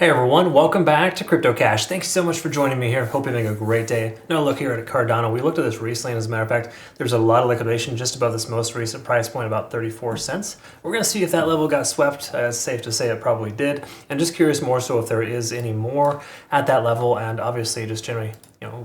Hey everyone, welcome back to CryptoCache. Thanks so much for joining me here. Hope you're having a great day. Now look here at Cardano. We looked at this recently, and as a matter of fact, there's a lot of liquidation just above this most recent price point, about 34 cents. We're going to see if that level got swept. It's safe to say it probably did. And just curious more so if there is any more at that level, and obviously just generally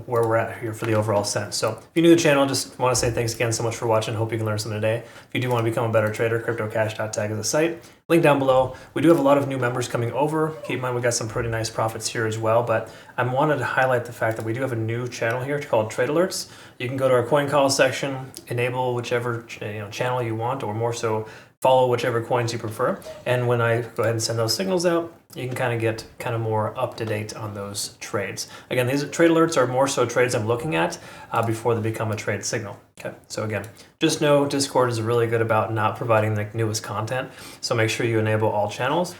where we're at here for the overall sense. So if you're new to the channel, just want to say thanks again so much for watching. Hope you can learn something today. If you do want to become a better trader, CryptoCache.tag is the site. Link down below. We do have a lot of new members coming over. Keep in mind we got some pretty nice profits here as well, but I wanted to highlight the fact that we do have a new channel here called Trade Alerts. You can go to our coin calls section, enable whichever channel you want, or more so follow whichever coins you prefer. And when I go ahead and send those signals out, you can get more up to date on those trades. Again, these trade alerts are more so trades I'm looking at before they become a trade signal. Okay, so again, just know Discord is really good about not providing the newest content. So make sure you enable all channels.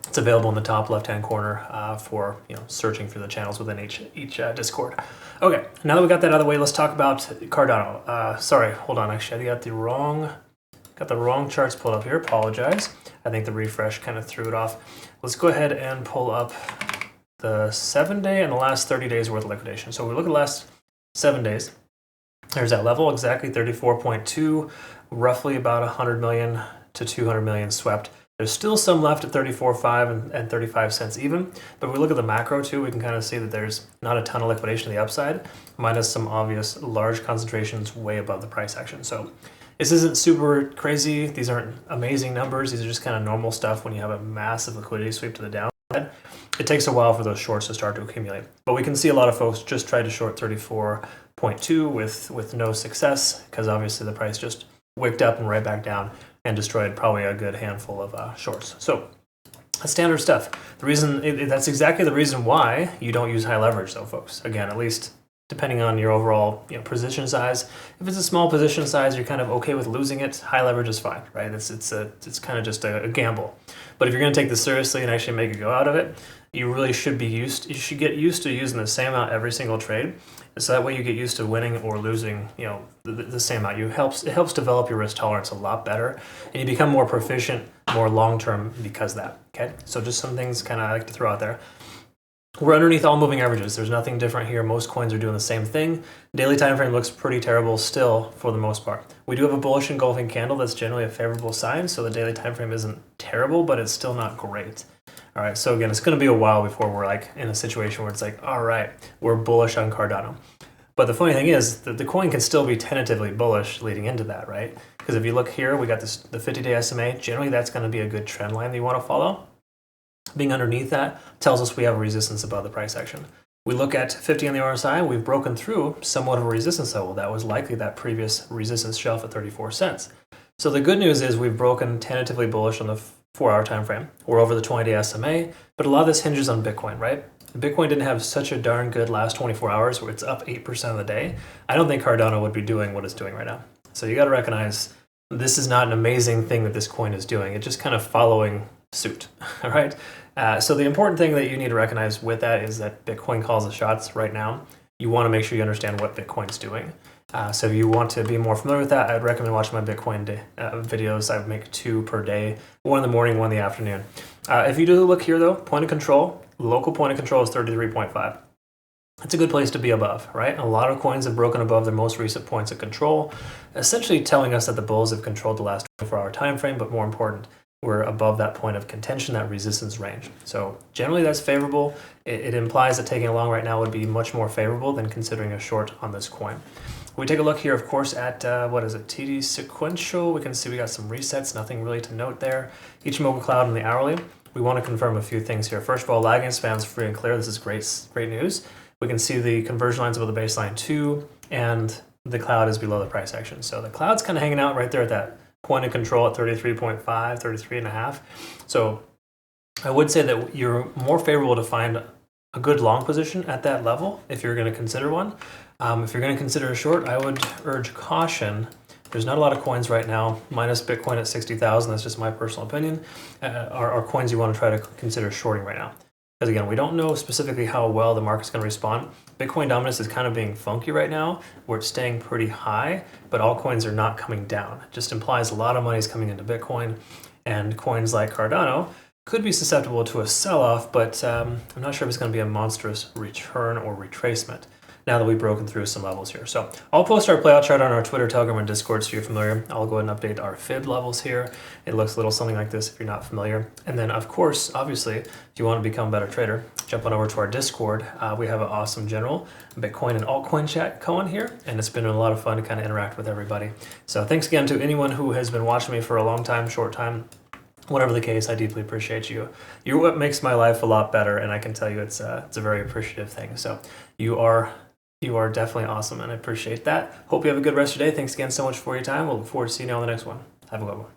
It's available in the top left-hand corner for searching for the channels within each Discord. Okay, now that we got that out of the way, let's talk about Cardano. Sorry, hold on. Actually, I got the wrong charts pulled up here. Apologize. I think the refresh kind of threw it off. Let's go ahead and pull up the 7-day and the last 30 days worth of liquidation. So we look at the last 7 days. There's that level, exactly 34.2, roughly about 100 million to 200 million swept. There's still some left at 34.5 and 35 cents even, but if we look at the macro too, we can kind of see that there's not a ton of liquidation to the upside, minus some obvious large concentrations way above the price action. So this isn't super crazy. These aren't amazing numbers. These are just kind of normal stuff when you have a massive liquidity sweep to the downside. It takes a while for those shorts to start to accumulate, but we can see a lot of folks just try to short 34.2 with no success, because obviously the price just wicked up and right back down and destroyed probably a good handful of shorts. So standard stuff. That's exactly the reason why you don't use high leverage though, folks. Again, at least depending on your overall position size. If it's a small position size, you're kind of okay with losing it. High leverage is fine, right? It's kind of just a gamble. But if you're going to take this seriously and actually make a go out of it, you really should you should get used to using the same amount every single trade. So that way you get used to winning or losing, the same amount. It helps develop your risk tolerance a lot better, and you become more proficient, more long-term because of that, okay? So just some things kind of I like to throw out there. We're underneath all moving averages. There's nothing different here. Most coins are doing the same thing. Daily time frame looks pretty terrible still for the most part. We do have a bullish engulfing candle. That's generally a favorable sign. So the daily time frame isn't terrible, but it's still not great. All right. So again, it's going to be a while before we're in a situation where it's all right, we're bullish on Cardano. But the funny thing is that the coin can still be tentatively bullish leading into that, right? Because if you look here, we got the 50-day SMA. Generally, that's going to be a good trend line that you want to follow. Being underneath that tells us we have a resistance above the price action. We look at 50 on the RSI, we've broken through somewhat of a resistance level. That was likely that previous resistance shelf at 34 cents. So the good news is we've broken tentatively bullish on the 4-hour time frame. We're over the 20-day SMA, but a lot of this hinges on Bitcoin, right? Bitcoin didn't have such a darn good last 24 hours where it's up 8% of the day. I don't think Cardano would be doing what it's doing right now. So you got to recognize this is not an amazing thing that this coin is doing. It's just kind of following suit, all right? So the important thing that you need to recognize with that is that Bitcoin calls the shots right now. You want to make sure you understand what Bitcoin's doing. So if you want to be more familiar with that, I'd recommend watching my Bitcoin videos. I make 2 per day, 1 in the morning, 1 in the afternoon. If you do look here though, point of control, local point of control is 33.5. That's a good place to be above, right? A lot of coins have broken above their most recent points of control, essentially telling us that the bulls have controlled the last 24-hour time frame, but more important, we're above that point of contention, that resistance range. So generally that's favorable. It implies that taking a long right now would be much more favorable than considering a short on this coin. We take a look here, of course, at TD sequential. We can see we got some resets, nothing really to note there. Each mobile cloud and the hourly. We want to confirm a few things here. First of all, lagging spans free and clear. This is great news. We can see the conversion lines above the baseline 2, and the cloud is below the price action. So the cloud's kind of hanging out right there at that point of control at 33.5, 33.5. So I would say that you're more favorable to find a good long position at that level if you're going to consider one. If you're going to consider a short, I would urge caution. There's not a lot of coins right now, minus Bitcoin at 60,000. That's just my personal opinion. Are coins you want to try to consider shorting right now. Because again, we don't know specifically how well the market's going to respond. Bitcoin dominance is kind of being funky right now, where it's staying pretty high, but all coins are not coming down. It just implies a lot of money is coming into Bitcoin, and coins like Cardano could be susceptible to a sell-off, but I'm not sure if it's going to be a monstrous return or retracement now that we've broken through some levels here. So I'll post our playout chart on our Twitter, Telegram, and Discord so you're familiar. I'll go ahead and update our fib levels here. It looks a little something like this if you're not familiar. And then, of course, obviously, if you want to become a better trader, jump on over to our Discord. We have an awesome general Bitcoin and altcoin chat going here, and it's been a lot of fun to kind of interact with everybody. So thanks again to anyone who has been watching me for a long time, short time. Whatever the case, I deeply appreciate you. You're what makes my life a lot better, and I can tell you it's a very appreciative thing. So you are definitely awesome, and I appreciate that. Hope you have a good rest of your day. Thanks again so much for your time. We'll look forward to seeing you on the next one. Have a good one.